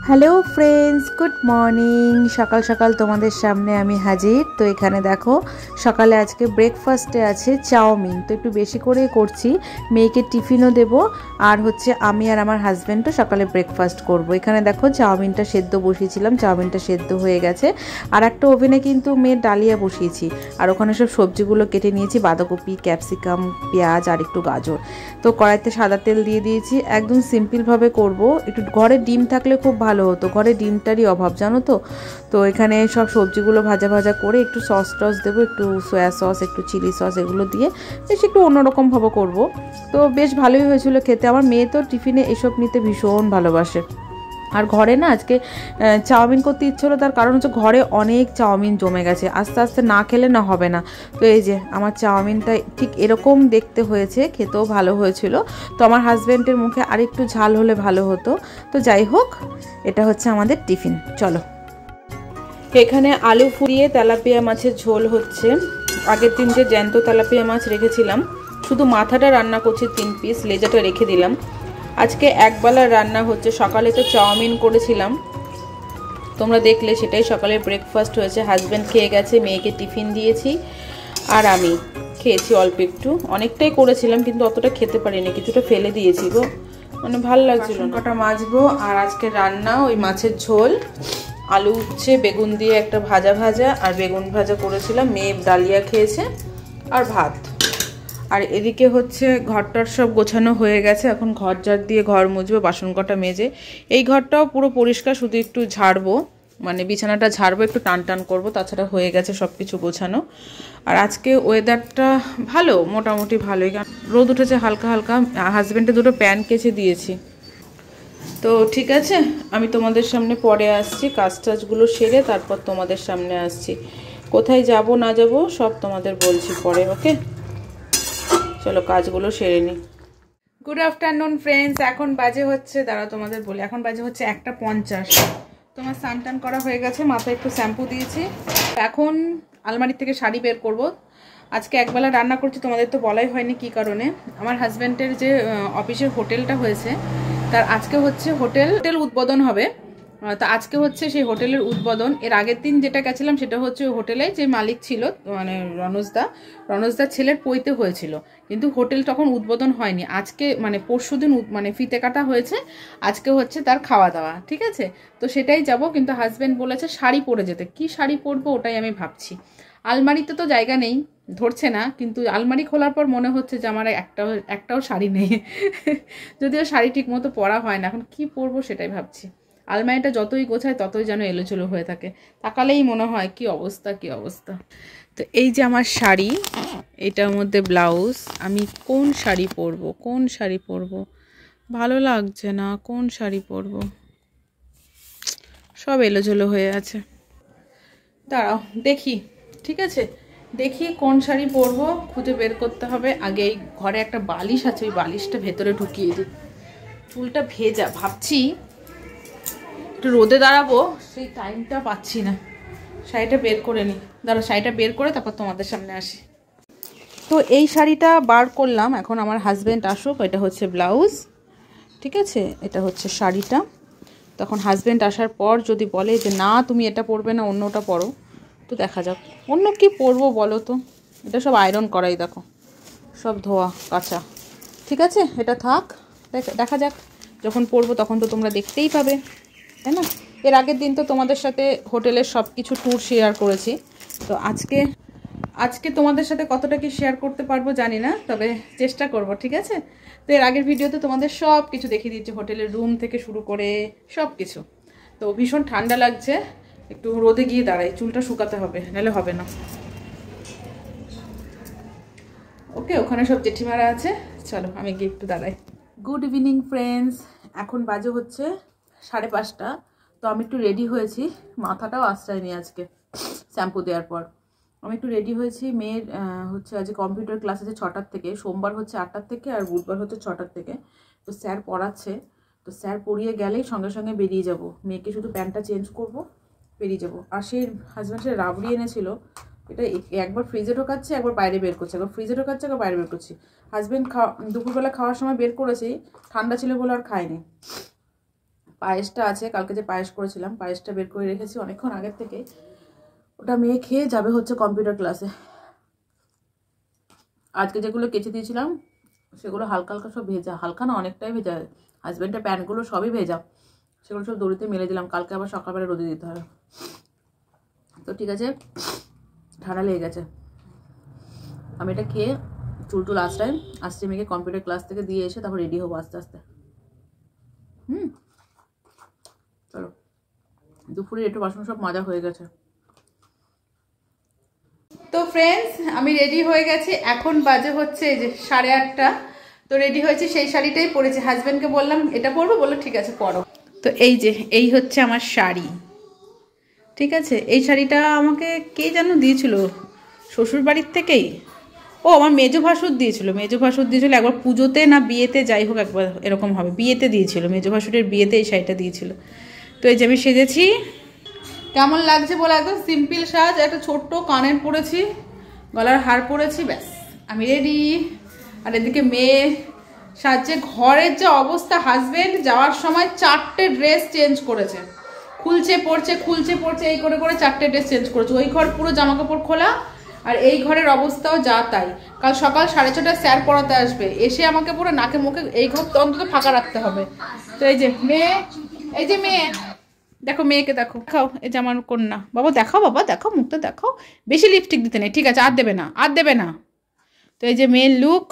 Hello friends, good morning. সকাল সকাল তোমাদের সামনে আমি হাজির। তো এখানে দেখো, সকালে আজকে ব্রেকফাস্টে আছে চাউমিন। তো একটু বেশি করেই করছি, মেয়েকে টিফিনও দেব, আর হচ্ছে আমি আর আমার হাজব্যান্ডও সকালে ব্রেকফাস্ট করব। এখানে দেখো চাউমিনটা সেদ্ধ বসিয়েছিলাম, চাউমিনটা সেদ্ধ হয়ে গেছে। আর একটা ওভেনে কিন্তু মেয়ের ডালিয়া বসিয়েছি, আর ওখানে সব সবজিগুলো কেটে নিয়েছি, বাঁধাকপি, ক্যাপসিকাম, পেঁয়াজ আর একটু গাজর। তো কড়াইতে সাদা তেল দিয়ে দিয়েছি, একদম সিম্পলভাবে করব। একটু ঘরে ডিম থাকলে খুব ভালো হতো, ঘরে ডিমটারই অভাব, জানো তো। তো এখানে সব সবজিগুলো ভাজা ভাজা করে একটু সস টস দেবো, একটু সয়া সস, একটু চিলি সস, এগুলো দিয়ে বেশ একটু অন্যরকমভাবে করব। তো বেশ ভালোই হয়েছিল খেতে। আমার মেয়ে তো টিফিনে এসব নিতে ভীষণ ভালোবাসে। আর ঘরে না আজকে চাউমিন করতে ইচ্ছে হলো, তার কারণ হচ্ছে ঘরে অনেক চাউমিন জমে গেছে, আস্তে আস্তে না খেলে না হবে না। তো এই যে আমার চাউমিনটা ঠিক এরকম দেখতে হয়েছে, খেতেও ভালো হয়েছিল। তো আমার হাজব্যান্ডের মুখে আরেকটু ঝাল হলে ভালো হতো। তো যাই হোক, এটা হচ্ছে আমাদের টিফিন। চলো, এখানে আলু ফুরিয়ে তেলাপিয়া মাছের ঝোল হচ্ছে। আগের দিন যে জ্যান্ত তেলাপিয়া মাছ রেখেছিলাম, শুধু মাথাটা রান্না করছি 3 পিস, লেজাটা রেখে দিলাম। আজকে একবেলার রান্না হচ্ছে। সকালে তো চাউমিন করেছিলাম, তোমরা দেখলে, সেটাই সকালে ব্রেকফাস্ট হয়েছে। হাজব্যান্ড খেয়ে গেছে, মেয়েকে টিফিন দিয়েছি, আর আমি খেয়েছি অল্প একটু। অনেকটাই করেছিলাম কিন্তু অতটা খেতে পারিনি, কিছুটা ফেলে দিয়েছি গো, মানে ভালো লাগছিল না। কটা মাজবো। আর আজকে রান্না ওই মাছের ঝোল, আলু উচ্ছে, বেগুন দিয়ে একটা ভাজা ভাজা, আর বেগুন ভাজা করেছিলাম, মেয়ে ডালিয়া খেয়েছে, আর ভাত। আর এদিকে হচ্ছে ঘরটার সব গোছানো হয়ে গেছে, এখন ঘর ঝাড় দিয়ে ঘর মুছবো, বাসন কটা মেজে। এই ঘরটাও পুরো পরিষ্কার, শুধু একটু ঝাড়বো, মানে বিছানাটা ঝাড়বো, একটু টান টান করবো, তাছাড়া হয়ে গেছে সব কিছু গোছানো। আর আজকে ওয়েদারটা ভালো, মোটামুটি ভালোই, রোদ উঠেছে হালকা হালকা। হাজব্যান্ডে দুটো প্যান্ট কেচে দিয়েছি। তো ঠিক আছে, আমি তোমাদের সামনে পরে আসছি, কাজ টাজগুলো সেরে তারপর তোমাদের সামনে আসছি। কোথায় যাব না যাব সব তোমাদের বলছি পরে, ওকে? চলো কাজগুলো সেরে নিই। গুড আফটারনুন ফ্রেন্ডস, এখন বাজে হচ্ছে, দাঁড়াও তোমাদের বলি, এখন বাজে হচ্ছে 1:50। তোমার স্নান টান করা হয়ে গেছে, মাথায় একটু শ্যাম্পু দিয়েছি। এখন আলমারি থেকে শাড়ি বের করব। আজকে একবেলা রান্না করছি, তোমাদের তো বলাই হয়নি কি কারণে। আমার হাজব্যান্ডের যে অফিসের হোটেলটা হয়েছে, তার আজকে হচ্ছে হোটেল উদ্বোধন হবে। তা আজকে হচ্ছে সেই হোটেলের উদ্বোধন। এর আগের দিন যেটা গেছিলাম সেটা হচ্ছে ওই হোটেলে যে মালিক ছিল, মানে রনজদার ছেলের পৈতে হয়েছিল, কিন্তু হোটেল তখন উদ্বোধন হয়নি। আজকে মানে পরশুদিন মানে ফিতে কাটা হয়েছে, আজকে হচ্ছে তার খাওয়া দাওয়া, ঠিক আছে? তো সেটাই যাব, কিন্তু হাজব্যান্ড বলেছে শাড়ি পরে যেতে। কি শাড়ি পরবো ওটাই আমি ভাবছি। আলমারিতে তো জায়গা নেই, ধরছে না, কিন্তু আলমারি খোলার পর মনে হচ্ছে যে আমার একটাও শাড়ি নেই। যদিও শাড়ি ঠিক মতো পরা হয় না, এখন কি পরবো সেটাই ভাবছি। আলমারিটা যতই গোছায় ততই যেন এলোচেলো হয়ে থাকে, তাকালেই মনে হয় কি অবস্থা কি অবস্থা। তো এই যে আমার শাড়ি, এটার মধ্যে ব্লাউজ, আমি কোন শাড়ি পরবো ভালো লাগছে না, কোন শাড়ি পরবো, সব এলোচেলো হয়ে আছে। দাঁড়াও দেখি, ঠিক আছে, দেখি কোন শাড়ি পরবো, খুঁজে বের করতে হবে। আগে এই ঘরে একটা বালিশ আছে, ওই বালিশটা ভেতরে ঢুকিয়ে দিই। চুলটা ভেজা, ভাবছি একটু রোদে দাঁড়াবো, সেই টাইমটা পাচ্ছি না। শাড়িটা বের করে নিই, দাঁড়া, শাড়িটা বের করে তারপর তোমাদের সামনে আসি। তো এই শাড়িটা বার করলাম, এখন আমার হাজব্যান্ড আসুক। এটা হচ্ছে ব্লাউজ, ঠিক আছে, এটা হচ্ছে শাড়িটা। তখন হাজব্যান্ড আসার পর যদি বলে যে না তুমি এটা পরবে না, অন্যটা পরো, তো দেখা যাক অন্য কি পরবো বলো তো। এটা সব আয়রন করাই, দেখো সব ধোয়া কাঁচা, ঠিক আছে, এটা থাক, দেখা যাক, যখন পরবো তখন তো তোমরা দেখতেই পাবে, তাই না? এর আগের দিন তো তোমাদের সাথে হোটেলের সব কিছু ট্যুর শেয়ার করেছি। তো আজকে তোমাদের সাথে কতটা কি শেয়ার করতে পারবো জানি না, তবে চেষ্টা করব, ঠিক আছে? তো এর আগের ভিডিওতে তোমাদের সব কিছু দেখিয়ে দিচ্ছি, হোটেলের রুম থেকে শুরু করে সব কিছু। তো ভীষণ ঠান্ডা লাগছে, একটু রোদে গিয়ে দাঁড়াই, চুলটা শুকাতে হবে, নাহলে হবে না। ওকে, ওখানে সব জেঠিমারা আছে, চলো আমি গিয়ে একটু দাঁড়াই। গুড ইভিনিং ফ্রেন্ডস, এখন বাজে হচ্ছে 5:30। তো আমি একটু রেডি হয়েছি, মাথাটাও আশ্রয়নি আজকে শ্যাম্পু দেওয়ার পর। আমি একটু রেডি হয়েছি। মেয়ের হচ্ছে আজ কম্পিউটার ক্লাস আছে 6টার থেকে, সোমবার হচ্ছে 8টার থেকে, আর বুধবার হচ্ছে 6টার থেকে। তো স্যার পড়াচ্ছে, তো স্যার পড়িয়ে গেলেই সঙ্গে সঙ্গে বেরিয়ে যাব। মেয়েকে শুধু প্যান্টটা চেঞ্জ করব, বেরিয়ে যাব। আর সেই হাজব্যান্ড সে রাবড়ি এনেছিল, এটা একবার ফ্রিজে ঢোকাচ্ছে, একবার বাইরে বের করছে, একবার ফ্রিজে ঢোকাচ্ছে, একবার বাইরে বের করছি। হাজব্যান্ড দুপুরবেলা খাওয়ার সময় বের করেছি, ঠান্ডা ছিল বলে আর খায়নি। পায়েসটা আছে, কালকে যে পায়েস করেছিলাম পায়েসটা বের করে রেখেছি অনেকক্ষণ আগের থেকে। ওটা মেয়ে খেয়ে যাবে হচ্ছে কম্পিউটার ক্লাসে। আজকে যেগুলো কেচে দিয়েছিলাম সেগুলো হালকা হালকা সব ভেজা, হালকা না অনেকটাই ভেজা। হাজব্যান্ডের প্যান্টগুলো সবই ভেজা, সেগুলো সব দড়িতে মেলে দিলাম, কালকে আবার সকালবেলা রোদে দিতে হবে। তো ঠিক আছে, ঠান্ডা লেগে গেছে। আমি এটা খেয়ে চুলটুল আসতে মেয়েকে কম্পিউটার ক্লাস থেকে দিয়ে এসে তারপর রেডি হবো আস্তে আস্তে। চলো, দুপুরে একটু বাসন সব মাজা হয়ে গেছে। তো ফ্রেন্ডস, আমি রেডি হয়ে গেছি, এখন বাজে হচ্ছে এই যে 8:30। তো রেডি হয়েছি, সেই শাড়িটাই পরেছি। হাজব্যান্ডকে বললাম এটা পরবো, বললো ঠিক আছে পরো। তো এই হচ্ছে আমার শাড়ি, ঠিক আছে। এই শাড়িটা আমাকে কে যেন দিয়েছিল, শ্বশুর বাড়ির থেকেই। ও আমার মেজো ভাসুর দিয়েছিল, একবার পুজোতে না বিয়েতে, যাই হোক একবার এরকম হবে, বিয়েতে দিয়েছিল, মেজো ভাসুরের বিয়েতে এই শাড়িটা দিয়েছিল। তো এই যে আমি সেজেছি, কেমন লাগছে বলে, একদম সিম্পল সাজ, একটা ছোট্ট কানের পরেছি, গলার হার পরেছি, ব্যাস আমি রেডি। আর এদিকে মেয়ে সাজছে। ঘরের যে অবস্থা, হাজবেন্ড যাওয়ার সময় 4টে ড্রেস চেঞ্জ করেছে, খুলছে পড়ছে এই করে 4টে ড্রেস চেঞ্জ করেছে। ওই ঘর পুরো জামা কাপড় খোলা, আর এই ঘরের অবস্থাও যা তাই। কাল সকাল 6:30টায় স্যার পড়াতে আসবে, এসে আমাকে পুরো নাকে মুখে এই ঘর তো অন্তত ফাঁকা রাখতে হবে। তো এই যে মেয়ে, দেখো মেয়েকে দেখো, দেখাও, এই যে আমার কন্যা। বাবা দেখাও, মুখটা দেখাও, বেশি লিপস্টিক দিতে নেই, ঠিক আছে, আর দেবে না। তো এই যে মেয়ের লুক।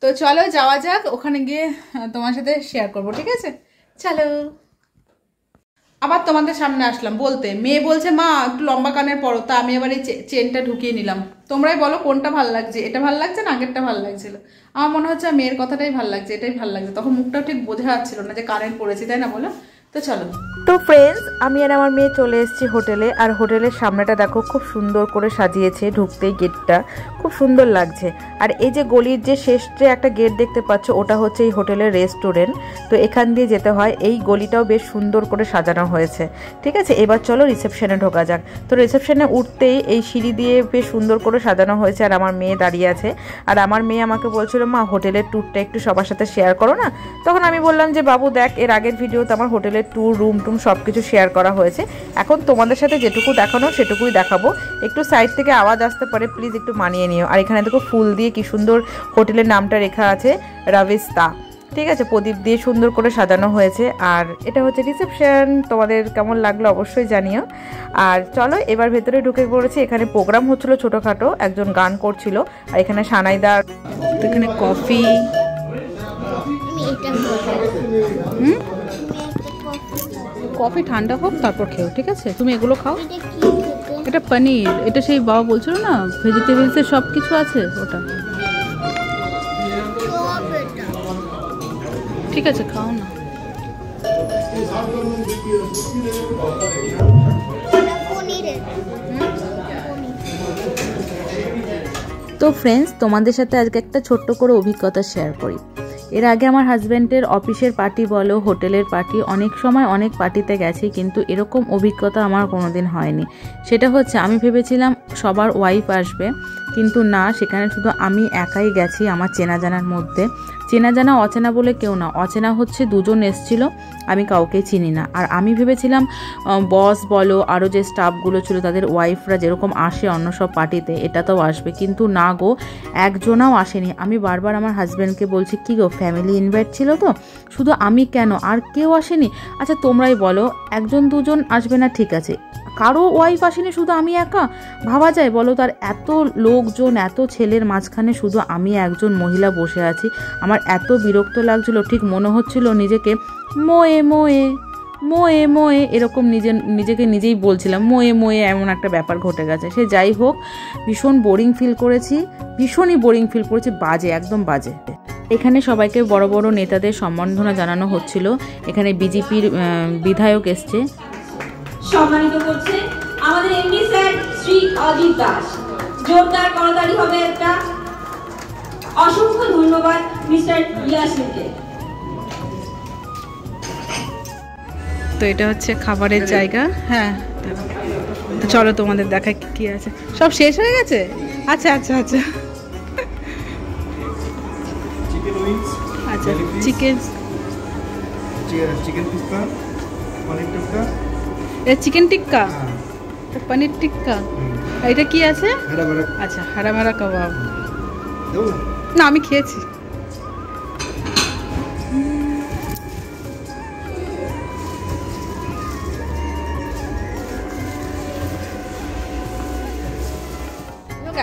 তো চলো যাওয়া যাক, ওখানে গিয়ে তোমার সাথে শেয়ার করবো, ঠিক আছে, চলো। আবার তোমাদের সামনে আসলাম বলতে, মেয়ে বলছে মা একটু লম্বা কানের পরো, তা আমি আবার এই চেনটা ঢুকিয়ে নিলাম। তোমরাই বলো কোনটা ভালো লাগছে, এটা ভালো লাগছে না আগেরটা ভালো লাগছিল? আমার মনে হচ্ছে মেয়ের কথাটাই ভালো লাগছে, এটাই ভালো লাগছে। তখন মুখটাও ঠিক বোঝা যাচ্ছিল না যে কানের পরেছি, তাই না বলো? তো চলো। তো ফ্রেন্ডস, আমি আর আমার মেয়ে চলে এসেছি হোটেলে। আর হোটেলের সামনেটা দেখো, খুব সুন্দর করে সাজিয়েছে, ঢুকতেই গেটটা খুব সুন্দর লাগছে। আর এই যে গলির যে শেষ যে একটা গেট দেখতে পাচ্ছ, ওটা হচ্ছে এই হোটেলের রেস্টুরেন্ট। তো এখান দিয়ে যেতে হয়। এই গলিটাও বেশ সুন্দর করে সাজানো হয়েছে, ঠিক আছে। এবার চলো রিসেপশনে ঢোকা যাক। তো রিসেপশনে উঠতেই এই সিঁড়ি দিয়ে বেশ সুন্দর করে সাজানো হয়েছে, আর আমার মেয়ে দাঁড়িয়ে আছে। আর আমার মেয়ে আমাকে বলছিল মা হোটেলের ট্যুরটা একটু সবার সাথে শেয়ার করো না। তখন আমি বললাম যে বাবু দেখ, এর আগের ভিডিওতে আমার হোটেলের ট্যুর, রুম টুম সব কিছু শেয়ার করা হয়েছে, এখন তোমাদের সাথে যেটুকু দেখানো সেটুকুই দেখাবো। একটু সাইড থেকে আওয়াজ আসতে পারে, প্লিজ একটু মানিয়ে নিও। আর এখানে দেখো ফুল দিয়ে কি সুন্দর হোটেলের নামটা লেখা আছে, রাভিস্তা, ঠিক আছে, প্রদীপ দিয়ে সুন্দর করে সাজানো হয়েছে। আর এটা হচ্ছে রিসেপশন। তোমাদের কেমন লাগলো অবশ্যই জানিও। আর চলো এবার ভেতরে ঢুকে পড়েছি। এখানে প্রোগ্রাম হচ্ছিল ছোটোখাটো, একজন গান করছিল, আর এখানে সানাইদার, এখানে কফি, কফি ঠান্ডা হোক তারপর খেও, ঠিক আছে, তুমি এগুলো খাও। এটা পনির, এটা সেই বাবা বলছিল না ভেজিটেবলসের সব কিছু আছে ওটা, ঠিক আছে খাও না। তো ফ্রেন্ডস, তোমাদের সাথে আজকে একটা ছোট্ট করে অভিজ্ঞতা শেয়ার করি। এর আগে আমার হাজব্যান্ডের অফিসের পার্টি বলো, হোটেলের পার্টি, অনেক সময় অনেক পার্টিতে গেছি, কিন্তু এরকম অভিজ্ঞতা আমার কোনোদিন হয়নি। সেটা হচ্ছে, আমি ভেবেছিলাম সবার ওয়াইফ আসবে, কিন্তু না, সেখানে শুধু আমি একাই গেছি আমার চেনা জানার মধ্যে। চেনা জানা অচেনা বলে কেউ না, অচেনা হচ্ছে দুজন এসছিল, আমি কাউকে চিনি না। আর আমি ভেবেছিলাম বস বলো, আরও যে স্টাফগুলো ছিল তাদের ওয়াইফরা যেরকম আসে অন্য সব পার্টিতে এটাতেও আসবে, কিন্তু না গো, একজনাও আসেনি। আমি বারবার আমার হাজব্যান্ডকে বলছি, কী গো ফ্যামিলি ইনভাইট ছিল তো, শুধু আমি কেন, আর কেউ আসেনি? আচ্ছা তোমরাই বলো, একজন দুজন আসবে না ঠিক আছে, কারো ওয়াইফ আসেনি, শুধু আমি একা? ভাবা যায় বলো? তার এত লোকজন, এত ছেলের মাঝখানে শুধু আমি একজন মহিলা বসে আছি। আমার এত বিরক্ত লাগছিল, ঠিক মনে হচ্ছিল নিজেকে মোয়ে মোয়ে মোয়ে মোয়ে এরকম নিজেকে নিজেই বলছিলাম, মোয়ে মোয়ে, এমন একটা ব্যাপার ঘটে গেছে। সে যাই হোক, ভীষণ বোরিং ফিল করেছি, ভীষণই বোরিং ফিল করেছি, বাজে, একদম বাজে। এখানে সবাইকে বড় বড় নেতাদের সম্বর্ধনা জানানো হচ্ছিল। এখানে বিজেপির বিধায়ক এসছে, সম্মানিত করছে আমাদের এমডি স্যার শ্রী অজিত দাস। জোরদার করতালি হবে একটা। অসংখ্য ধন্যবাদ মিস্টার ইয়াসিনকে। তো এটা হচ্ছে খাবারের জায়গা। হ্যাঁ, তো চলো তোমাদের দেখায় কি আছে। সব শেষ হয়ে গেছে? আচ্ছা আচ্ছা আচ্ছা আচ্ছা, চিকেন চিকেন টিক্কা, পনির টিক্কা। এটা চিকেন টিক্কা, পনির টিক্কা। এটা কি আছে? আচ্ছা, হারামারা কাবাব। না, আমি খেয়েছি।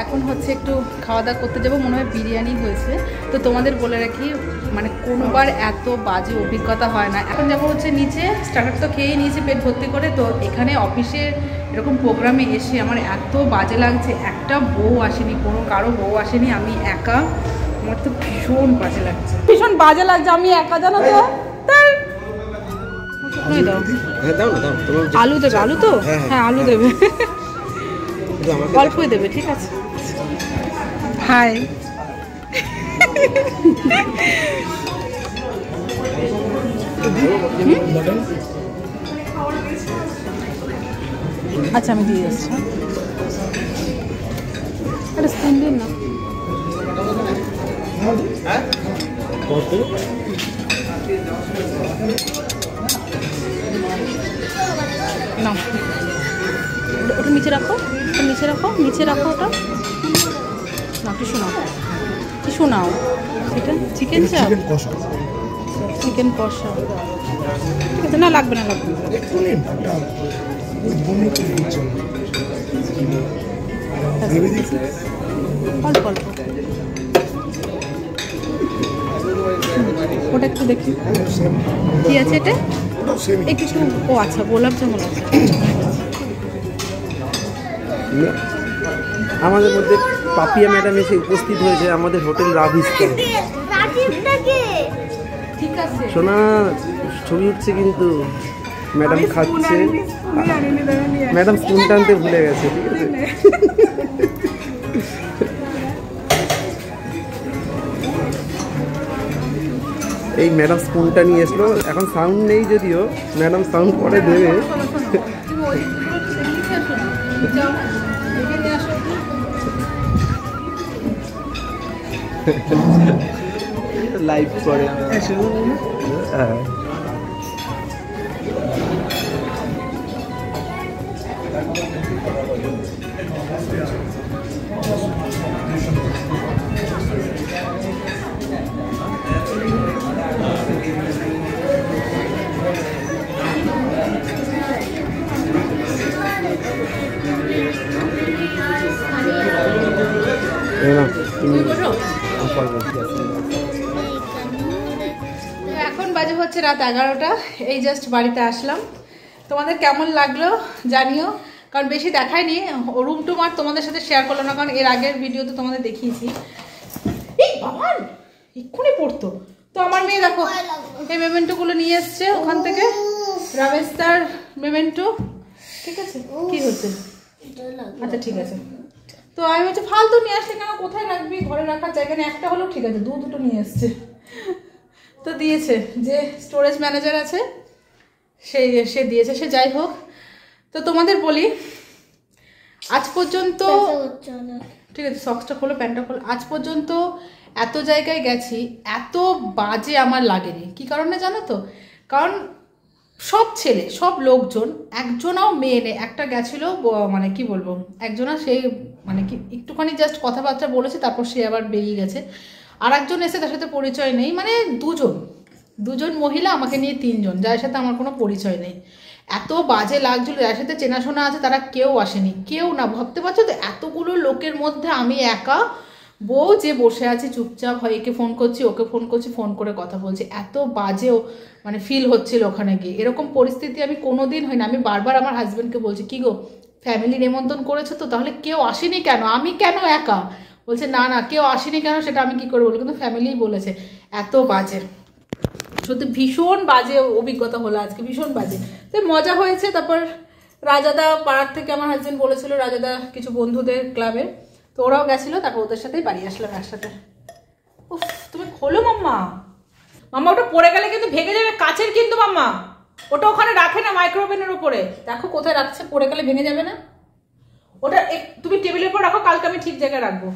এখন হচ্ছে একটু খাওয়া দাওয়া করতে যাবো, মনে হয় বিরিয়ানি হয়েছে। তো তোমাদের বলে রাখি, মানে কোনোবার এত বাজে অভিজ্ঞতা হয় না। এখন যাবো হচ্ছে নিচে, স্টার্টার তো খেয়ে নিয়েছি পেট ভর্তি করে। তো এখানে অফিসে এরকম প্রোগ্রামে এসে আমার এত বাজে লাগছে, একটা বউ আসেনি, কোনো কারো বউ আসেনি, আমি একা। আমার তো ভীষণ বাজে লাগছে, ভীষণ বাজে লাগছে, আমি একা, জানো তো। তাই দাও, আলু দেবে? আলু তো, হ্যাঁ আলু দেবে, অল্পই দেবে, ঠিক আছে। হাই, আচ্ছা আমি দিয়ে যাচ্ছি। আরে স্পুন দিন না। না, ওটা নিচে রাখো, নিচে রাখো, নিচে রাখো ওটা। না, টিস্যু নাও, টিস্যু নাও। এটা চিকেন চাপ, চিকেন কষা, ঠিক আছে। না লাগবে না, লাগবে অল্প অল্প। ওটা একটু দেখি কি আছে এটা, একটু। ও আচ্ছা, গোলাপ জামুন আছে। আমাদের মধ্যে পাপিয়া ম্যাডাম এসে উপস্থিত হয়েছে আমাদের হোটেল রাভিস্তে। ঠিক আছে, সোনা ছবি উঠছে কিন্তু ম্যাডাম খাচ্ছে। ম্যাডাম স্পুন টানতে ভুলে গেছে, ঠিক আছে। এই ম্যাডাম স্পুনটা নিয়ে এসলো, এখন সাউন্ড নেই যদিও, ম্যাডাম সাউন্ড পরে দেবে। লাইভ করে হ্যাঁ। এখন বাজে হচ্ছে রাত 11টা। এই জাস্ট বাড়িতে আসলাম। তোমাদের কেমন লাগলো জানিও, কারণ বেশি দেখায়নি। রুম টুম আর তোমাদের সাথে শেয়ার করলো না, কারণ এর আগের ভিডিওতে তোমাদের দেখিয়েছি। এই বাবান এক্ষুনি পড়তো। তো আমার মেয়ে দেখো এই মেমেন্টোগুলো নিয়ে এসছে ওখান থেকে, রাভেস্তার মেমেন্টো, ঠিক আছে। কি হচ্ছে? আচ্ছা ঠিক আছে। তো আমি হচ্ছে ফালতু নিয়ে আসলে কেন, কোথায় রাখবি, ঘরে রাখার জায়গা নেই। একটা হলেও ঠিক আছে, দুটো নিয়ে এসছে। তো দিয়েছে, যে স্টোরেজ ম্যানেজার আছে সে দিয়েছে, সে যাই হোক। তো তোমাদের বলি, আজ পর্যন্ত, ঠিক আছে সক্সটা খোলো, প্যান্টটা খোলো। আজ পর্যন্ত এত জায়গায় গেছি, এত বাজে আমার লাগেনি। কি কারণে জানো তো? কারণ সব ছেলে, সব লোকজন, একজনাও মেয়ে নেই। একটা গেছিলো, মানে কি বলবো, একজনা সেই মানে কি একটুখানি জাস্ট কথাবার্তা বলেছে, তারপর সে আবার বেরিয়ে গেছে। আর একজন এসে, তার সাথে পরিচয় নেই, মানে দুজন মহিলা, আমাকে নিয়ে 3 জন, যার সাথে আমার কোনো পরিচয় নেই। এত বাজে লাগছিল। যার সাথে চেনাশোনা আছে তারা কেউ আসেনি, কেউ না। ভাবতে পারছো তো, এতগুলো লোকের মধ্যে আমি একা বউ যে বসে আছি চুপচাপ, হয় একে ফোন করছি, ওকে ফোন করছি, ফোন করে কথা বলছি। এত বাজেও মানে ফিল হচ্ছিল ওখানে গিয়ে। এরকম পরিস্থিতি আমি কোনোদিন হয়নি। আমি বারবার আমার হাজব্যান্ডকে বলছি, কি গো ফ্যামিলি নিমন্ত্রণ করেছো তো, তাহলে কেউ আসেনি কেন, আমি কেন একা? বলছে না না কেউ আসেনি কেন, সেটা আমি কি করে বলবো, কিন্তু ফ্যামিলিই বলেছে। এত বাজে, সত্যি ভীষণ বাজে অভিজ্ঞতা হলো আজকে, ভীষণ বাজে। তো মজা হয়েছে। তারপর রাজাদা পাড়ার থেকে, আমার হাজব্যান্ড বলেছিল রাজাদা কিছু বন্ধুদের ক্লাবের, তো ওরাও গেছিলো। তারপর ওদের সাথেই বাড়ি আসলাম একসাথে। উফ, তুমি খোলো মাম্মা, মাম্মা ওটা পড়ে গেলে কিন্তু ভেঙে যাবে, কাচের কিন্তু মাম্মা। ওটা ওখানে রাখে না মাইক্রোওভেনের উপরে, দেখো কোথায় রাখছে, পড়ে গেলে ভেঙে যাবে না। ওটা তুমি টেবিলের উপর রাখো, কালকে আমি ঠিক জায়গায় রাখবো।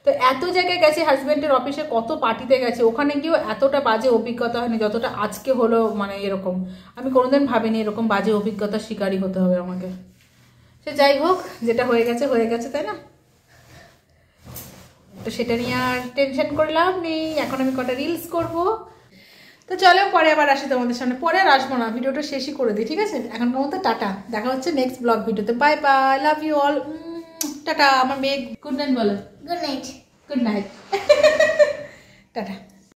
তো এত জায়গায় গেছি, হাজব্যান্ডের অফিসে কত পার্টিতে গেছে, ওখানে গিয়েও এতটা বাজে অভিজ্ঞতা হয়নি যতটা আজকে হলো। মানে এরকম আমি কোনোদিন ভাবিনি এরকম বাজে অভিজ্ঞতার শিকারই হতে হবে আমাকে। সে যাই হোক, যেটা হয়ে গেছে, তাই না? তো সেটা নিয়ে আর টেনশন করে লাভ নেই। এখন আমি কটা রিলস করব। তো চলো পরে আবার আসি তোমাদের সামনে। পরে আর আসবো না, ভিডিওটা শেষই করে দিই, ঠিক আছে? এখন মতো টাটা, দেখা হচ্ছে নেক্সট ব্লগ ভিডিওতে। Bye bye, love you all, tata. আমার মেয়ে গুড নাইট বলো। Good night. Good night, tata.